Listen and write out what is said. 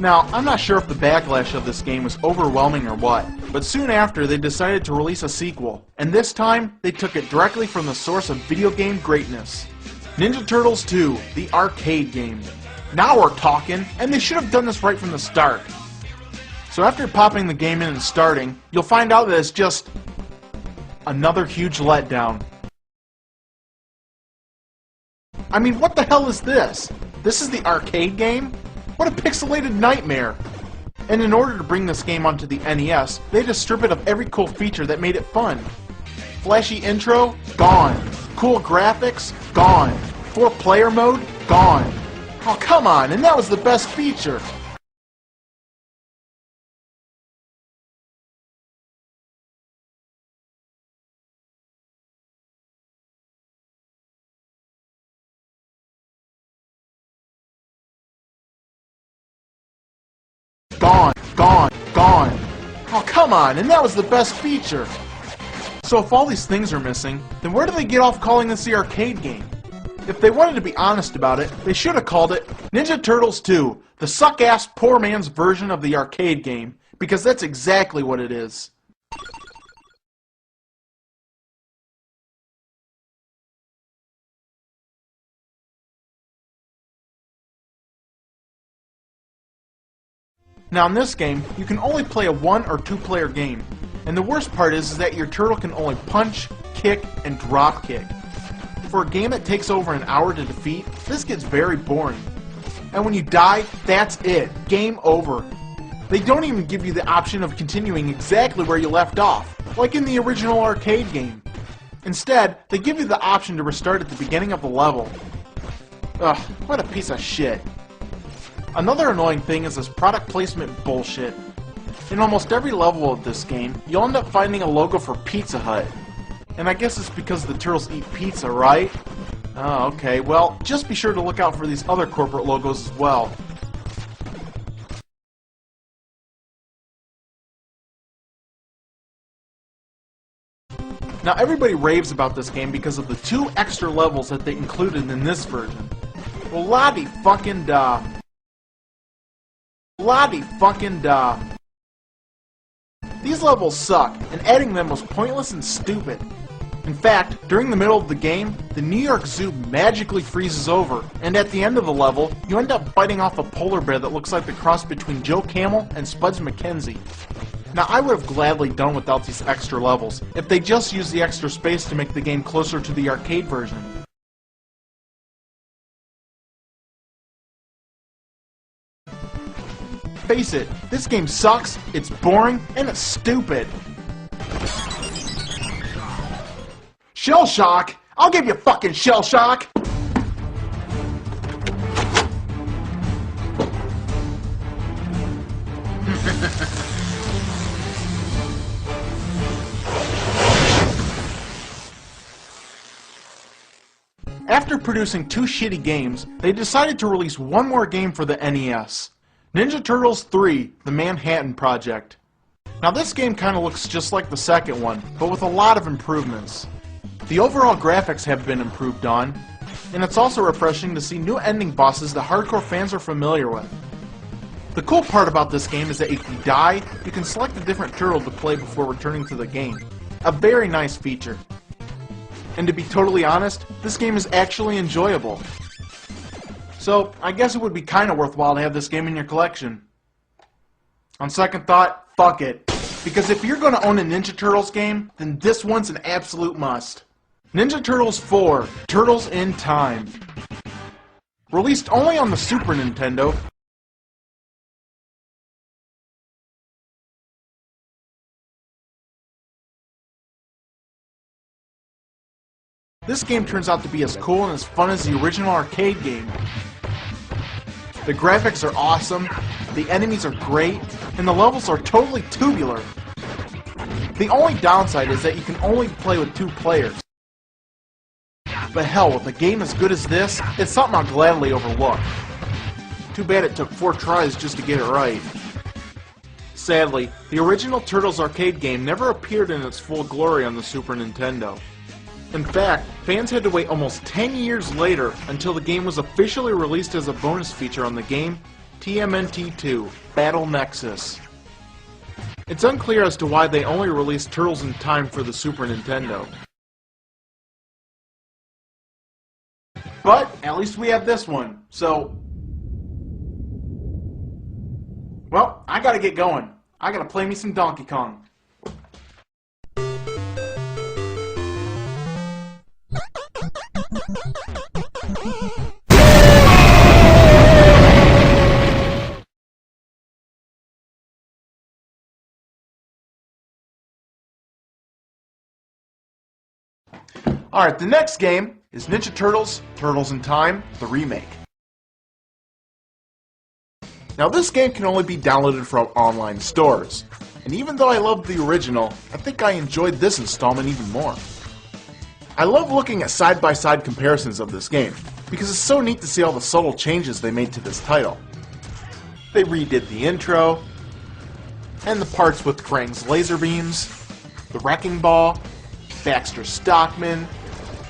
Now, I'm not sure if the backlash of this game was overwhelming or what, but soon after they decided to release a sequel, and this time they took it directly from the source of video game greatness. Ninja Turtles 2, the arcade game. Now we're talking, and they should have done this right from the start. So after popping the game in and starting, you'll find out that it's just another huge letdown. I mean, what the hell is this? This is the arcade game? What a pixelated nightmare! And in order to bring this game onto the NES, they had to strip it of every cool feature that made it fun. Flashy intro? Gone. Cool graphics? Gone. 4-player mode? Gone. Oh, come on, and that was the best feature! Gone, gone, gone. Oh, come on, and that was the best feature. So if all these things are missing, then where do they get off calling this the arcade game? If they wanted to be honest about it, they should have called it Ninja Turtles 2, the suck-ass poor man's version of the arcade game, because that's exactly what it is. Now in this game, you can only play a 1- or 2-player game, and the worst part is that your turtle can only punch, kick, and drop kick. For a game that takes over an hour to defeat, this gets very boring. And when you die, that's it. Game over. They don't even give you the option of continuing exactly where you left off, like in the original arcade game. Instead, they give you the option to restart at the beginning of the level. Ugh, what a piece of shit. Another annoying thing is this product placement bullshit. In almost every level of this game, you'll end up finding a logo for Pizza Hut. And I guess it's because the turtles eat pizza, right? Oh, okay, well, just be sure to look out for these other corporate logos as well. Now everybody raves about this game because of the 2 extra levels that they included in this version. Well, la-di-fucking-da. La-di-fucking-da. These levels suck, and adding them was pointless and stupid. In fact, during the middle of the game, the New York Zoo magically freezes over, and at the end of the level, you end up biting off a polar bear that looks like the cross between Joe Camel and Spuds MacKenzie. Now, I would have gladly done without these extra levels, if they just used the extra space to make the game closer to the arcade version. Face it, this game sucks, it's boring, and it's stupid. Shell shock? I'll give you fucking shell shock! After producing 2 shitty games, they decided to release one more game for the NES. Ninja Turtles 3, The Manhattan Project. Now this game kinda looks just like the second one, but with a lot of improvements. The overall graphics have been improved on, and it's also refreshing to see new ending bosses that hardcore fans are familiar with. The cool part about this game is that if you die, you can select a different turtle to play before returning to the game. A very nice feature. And to be totally honest, this game is actually enjoyable. So, I guess it would be kinda worthwhile to have this game in your collection. On second thought, fuck it. Because if you're gonna own a Ninja Turtles game, then this one's an absolute must. Ninja Turtles 4, Turtles in Time. Released only on the Super Nintendo, this game turns out to be as cool and as fun as the original arcade game. The graphics are awesome, the enemies are great, and the levels are totally tubular. The only downside is that you can only play with 2 players. But hell, with a game as good as this, it's something I'll gladly overlook. Too bad it took 4 tries just to get it right. Sadly, the original Turtles arcade game never appeared in its full glory on the Super Nintendo. In fact, fans had to wait almost 10 years later until the game was officially released as a bonus feature on the game TMNT 2, Battle Nexus. It's unclear as to why they only released Turtles in Time for the Super Nintendo. But, at least we have this one, so... Well, I gotta get going. I gotta play me some Donkey Kong. Alright, the next game is Ninja Turtles, Turtles in Time, the remake. Now this game can only be downloaded from online stores, and even though I loved the original, I think I enjoyed this installment even more. I love looking at side-by-side comparisons of this game, because it's so neat to see all the subtle changes they made to this title. They redid the intro, and the parts with Krang's laser beams, the Wrecking Ball, Baxter Stockman,